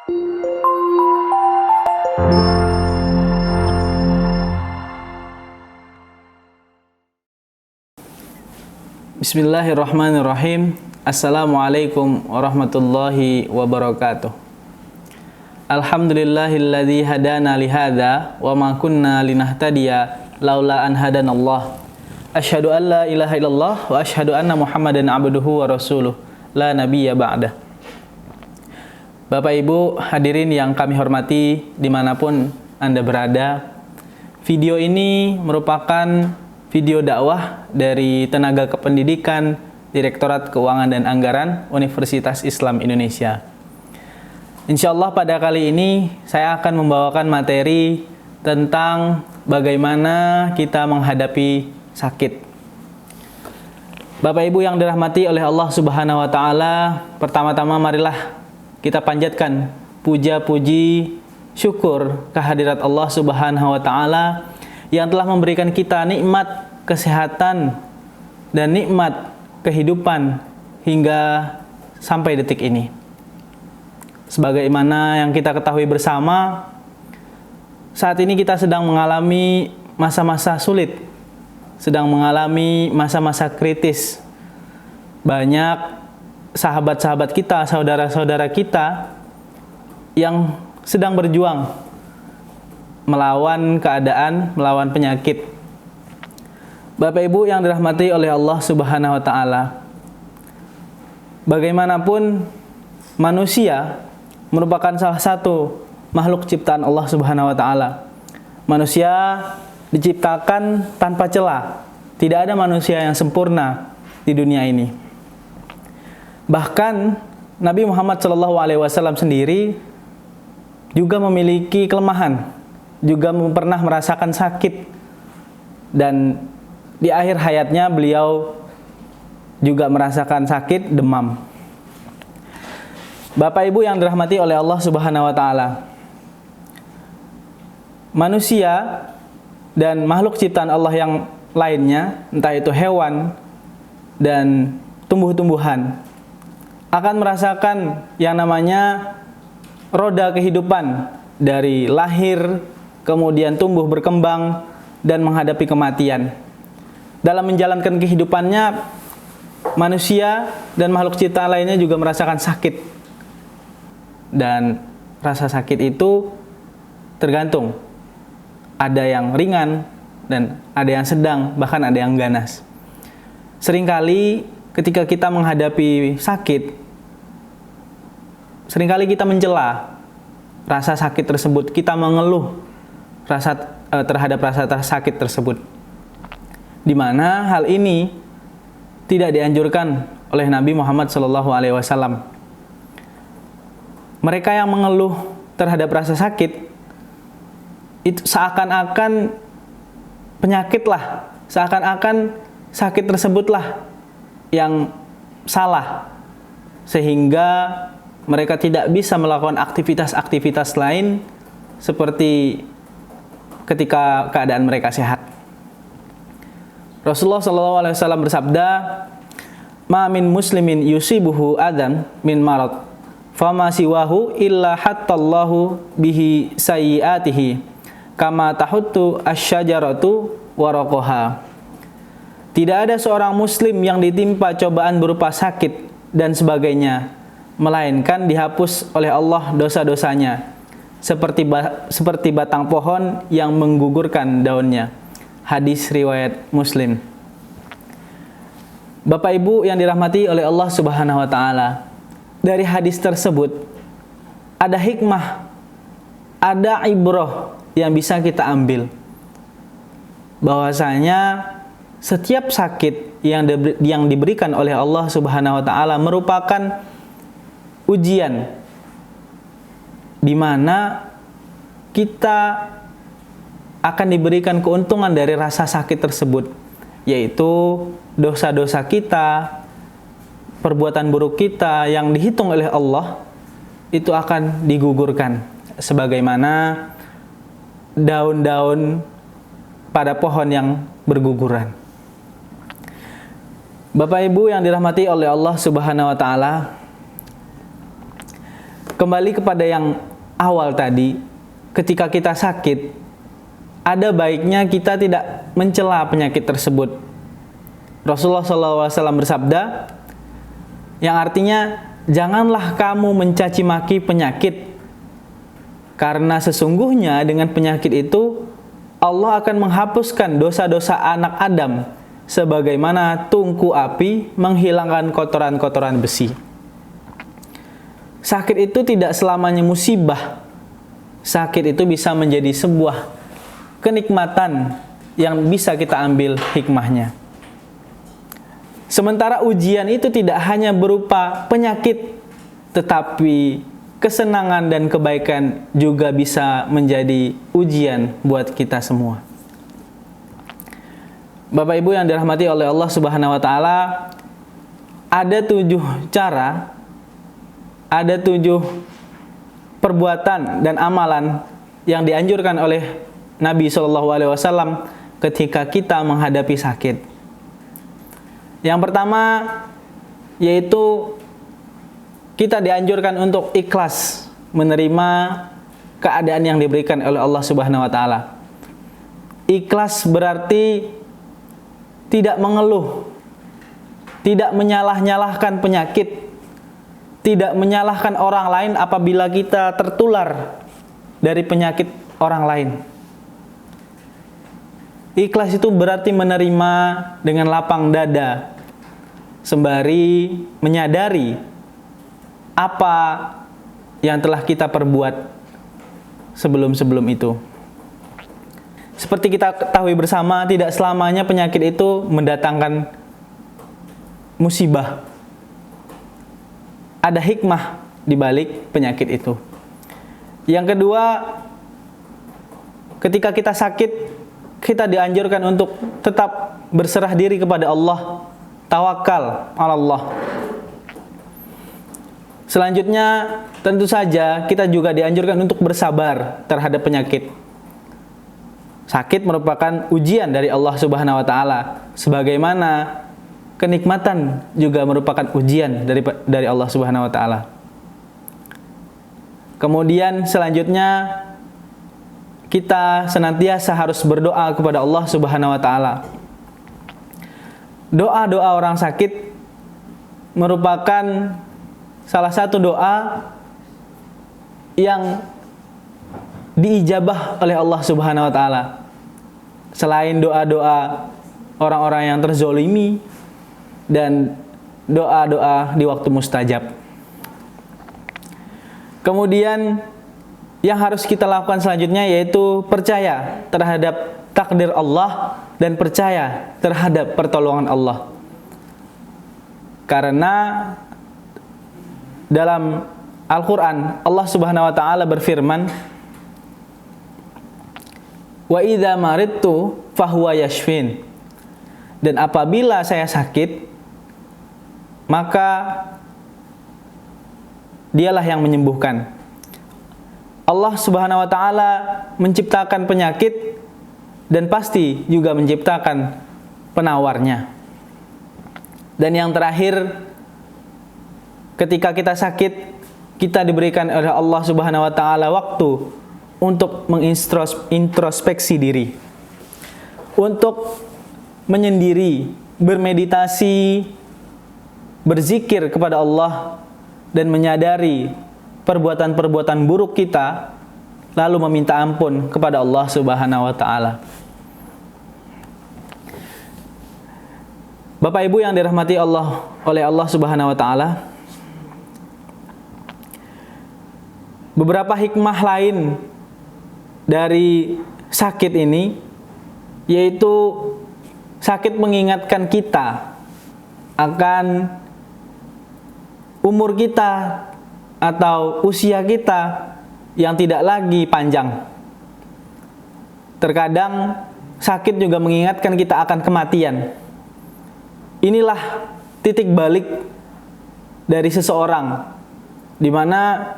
Bismillahirrahmanirrahim. Assalamualaikum warahmatullahi wabarakatuh. Alhamdulillahilladzi hadana lihada wa ma kunna linahtadiya laula an hadanallah. Asyhadu an la ilaha illallah wa asyhadu anna Muhammadan abduhu wa rasuluh la nabiyya ba'dah. Bapak Ibu hadirin yang kami hormati dimanapun Anda berada, video ini merupakan video dakwah dari tenaga kependidikan Direktorat Keuangan dan Anggaran Universitas Islam Indonesia. Insya Allah pada kali ini saya akan membawakan materi tentang bagaimana kita menghadapi sakit. Bapak Ibu yang dirahmati oleh Allah Subhanahu wa Ta'ala, pertama-tama marilah kita panjatkan puja-puji syukur kehadirat Allah Subhanahu wa Ta'ala yang telah memberikan kita nikmat kesehatan dan nikmat kehidupan hingga sampai detik ini. Sebagaimana yang kita ketahui bersama, saat ini kita sedang mengalami masa-masa sulit, sedang mengalami masa-masa kritis. Banyak sahabat-sahabat kita, saudara-saudara kita yang sedang berjuang melawan keadaan, melawan penyakit. Bapak Ibu yang dirahmati oleh Allah Subhanahu wa Ta'ala, bagaimanapun manusia merupakan salah satu makhluk ciptaan Allah Subhanahu wa Ta'ala. Manusia diciptakan tanpa celah. Tidak ada manusia yang sempurna di dunia ini. Bahkan Nabi Muhammad SAW sendiri juga memiliki kelemahan, juga pernah merasakan sakit, dan di akhir hayatnya beliau juga merasakan sakit, demam. Bapak Ibu yang dirahmati oleh Allah Subhanahu wa Ta'ala, manusia dan makhluk ciptaan Allah yang lainnya, entah itu hewan dan tumbuh-tumbuhan, akan merasakan yang namanya roda kehidupan dari lahir, kemudian tumbuh berkembang, dan menghadapi kematian. Dalam menjalankan kehidupannya, manusia dan makhluk ciptaan lainnya juga merasakan sakit. Dan rasa sakit itu tergantung. Ada yang ringan dan ada yang sedang, bahkan ada yang ganas. Seringkali ketika kita menghadapi sakit, seringkali kita mencela rasa sakit tersebut, kita mengeluh terhadap rasa sakit tersebut. Di mana hal ini tidak dianjurkan oleh Nabi Muhammad SAW. Mereka yang mengeluh terhadap rasa sakit itu seakan-akan penyakitlah, seakan-akan sakit tersebutlah yang salah, sehingga mereka tidak bisa melakukan aktivitas-aktivitas lain seperti ketika keadaan mereka sehat. Rasulullah SAW bersabda, "Ma min muslimin yusibuhu adan min marad, fama siwahu illa hattallahu bihi sayyiatihi, kama tahuttu asyajaratu waraqaha." Tidak ada seorang muslim yang ditimpa cobaan berupa sakit dan sebagainya, melainkan dihapus oleh Allah dosa-dosanya, seperti batang pohon yang menggugurkan daunnya. Hadis riwayat Muslim. Bapak Ibu yang dirahmati oleh Allah Subhanahu wa Ta'ala, dari hadis tersebut ada hikmah, ada ibrah yang bisa kita ambil, bahwasanya setiap sakit yang diberikan oleh Allah Subhanahu wa Ta'ala merupakan ujian, di mana kita akan diberikan keuntungan dari rasa sakit tersebut, yaitu dosa-dosa kita, perbuatan buruk kita yang dihitung oleh Allah itu akan digugurkan sebagaimana daun-daun pada pohon yang berguguran. Bapak Ibu yang dirahmati oleh Allah Subhanahu wa Ta'ala, kembali kepada yang awal tadi, ketika kita sakit, ada baiknya kita tidak mencela penyakit tersebut. Rasulullah SAW bersabda, yang artinya, janganlah kamu mencaci maki penyakit, karena sesungguhnya dengan penyakit itu, Allah akan menghapuskan dosa-dosa anak Adam, sebagaimana tungku api menghilangkan kotoran-kotoran besi. Sakit itu tidak selamanya musibah. Sakit itu bisa menjadi sebuah kenikmatan yang bisa kita ambil hikmahnya. Sementara ujian itu tidak hanya berupa penyakit, tetapi kesenangan dan kebaikan juga bisa menjadi ujian buat kita semua. Bapak Ibu yang dirahmati oleh Allah Subhanahu wa taala, ada 7 cara, ada 7 perbuatan dan amalan yang dianjurkan oleh Nabi SAW ketika kita menghadapi sakit. Yang pertama yaitu kita dianjurkan untuk ikhlas menerima keadaan yang diberikan oleh Allah Subhanahu wa taala. Ikhlas berarti tidak mengeluh, tidak menyalah-nyalahkan penyakit, tidak menyalahkan orang lain apabila kita tertular dari penyakit orang lain. Ikhlas itu berarti menerima dengan lapang dada, sembari menyadari apa yang telah kita perbuat sebelum-sebelum itu. Seperti kita ketahui bersama, tidak selamanya penyakit itu mendatangkan musibah. Ada hikmah di balik penyakit itu. Yang kedua, ketika kita sakit, kita dianjurkan untuk tetap berserah diri kepada Allah, tawakal ala Allah. Selanjutnya, tentu saja kita juga dianjurkan untuk bersabar terhadap penyakit. Sakit merupakan ujian dari Allah Subhanahu wa taala, sebagaimana kenikmatan juga merupakan ujian dari Allah Subhanahu wa taala. Kemudian selanjutnya kita senantiasa harus berdoa kepada Allah Subhanahu wa taala. Doa-doa orang sakit merupakan salah satu doa yang diijabah oleh Allah Subhanahu wa taala. Selain doa-doa orang-orang yang terzolimi dan doa-doa di waktu mustajab. Kemudian yang harus kita lakukan selanjutnya yaitu percaya terhadap takdir Allah dan percaya terhadap pertolongan Allah. Karena dalam Al-Quran Allah Subhanahu wa taala berfirman, wa idza maridtu fahuwa yashfin. Dan apabila saya sakit, maka dialah yang menyembuhkan. Allah Subhanahu wa taala menciptakan penyakit dan pasti juga menciptakan penawarnya. Dan yang terakhir, ketika kita sakit, kita diberikan oleh Allah Subhanahu wa taala waktu untuk mengintrospeksi diri, untuk menyendiri, bermeditasi, berzikir kepada Allah, dan menyadari perbuatan-perbuatan buruk kita, lalu meminta ampun kepada Allah Subhanahu wa taala. Bapak Ibu yang dirahmati Allah oleh Allah Subhanahu wa taala, beberapa hikmah lain dari sakit ini, yaitu sakit mengingatkan kita akan umur kita atau usia kita yang tidak lagi panjang. Terkadang sakit juga mengingatkan kita akan kematian. Inilah titik balik dari seseorang, di mana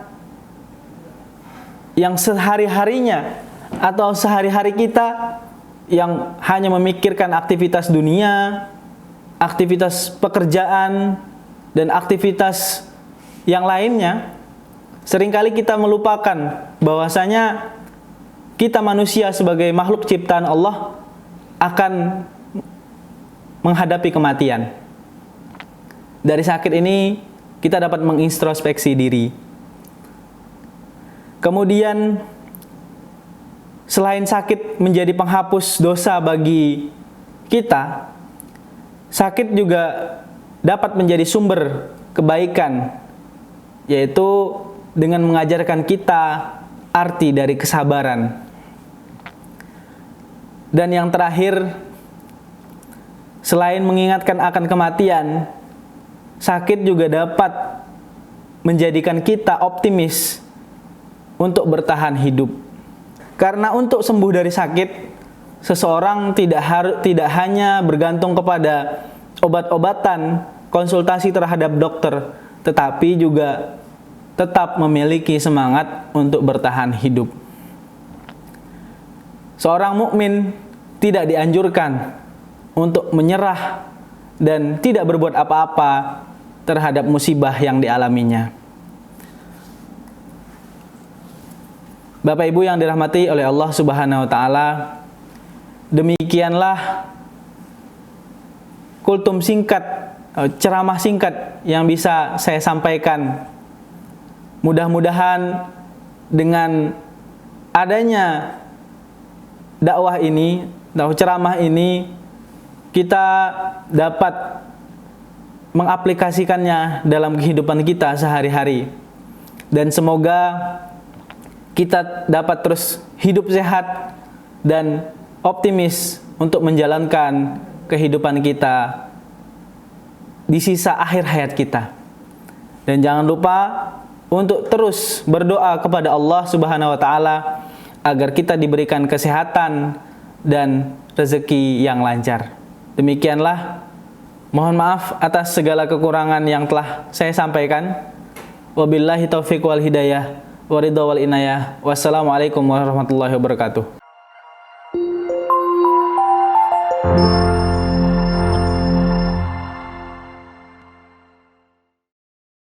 yang sehari-harinya atau sehari-hari kita yang hanya memikirkan aktivitas dunia, aktivitas pekerjaan, dan aktivitas yang lainnya, Seringkali kita melupakan bahwasanya kita manusia sebagai makhluk ciptaan Allah akan menghadapi kematian. Dari sakit ini kita dapat mengintrospeksi diri. Kemudian selain sakit menjadi penghapus dosa bagi kita, sakit juga dapat menjadi sumber kebaikan, yaitu dengan mengajarkan kita arti dari kesabaran. Dan yang terakhir, selain mengingatkan akan kematian, sakit juga dapat menjadikan kita optimis untuk bertahan hidup. Karena untuk sembuh dari sakit, seseorang tidak hanya bergantung kepada obat-obatan, konsultasi terhadap dokter, tetapi juga tetap memiliki semangat untuk bertahan hidup. Seorang mukmin tidak dianjurkan untuk menyerah dan tidak berbuat apa-apa terhadap musibah yang dialaminya. Bapak Ibu yang dirahmati oleh Allah Subhanahu wa taala, demikianlah kultum singkat, ceramah singkat yang bisa saya sampaikan. Mudah-mudahan dengan adanya dakwah ini, ceramah ini, kita dapat mengaplikasikannya dalam kehidupan kita sehari-hari. Dan semoga kita dapat terus hidup sehat dan optimis untuk menjalankan kehidupan kita di sisa akhir hayat kita. Dan jangan lupa untuk terus berdoa kepada Allah Subhanahu wa taala agar kita diberikan kesehatan dan rezeki yang lancar. Demikianlah, mohon maaf atas segala kekurangan yang telah saya sampaikan. Wabillahi taufiq wal hidayah, waridha wal inayah. Wassalamualaikum warahmatullahi wabarakatuh.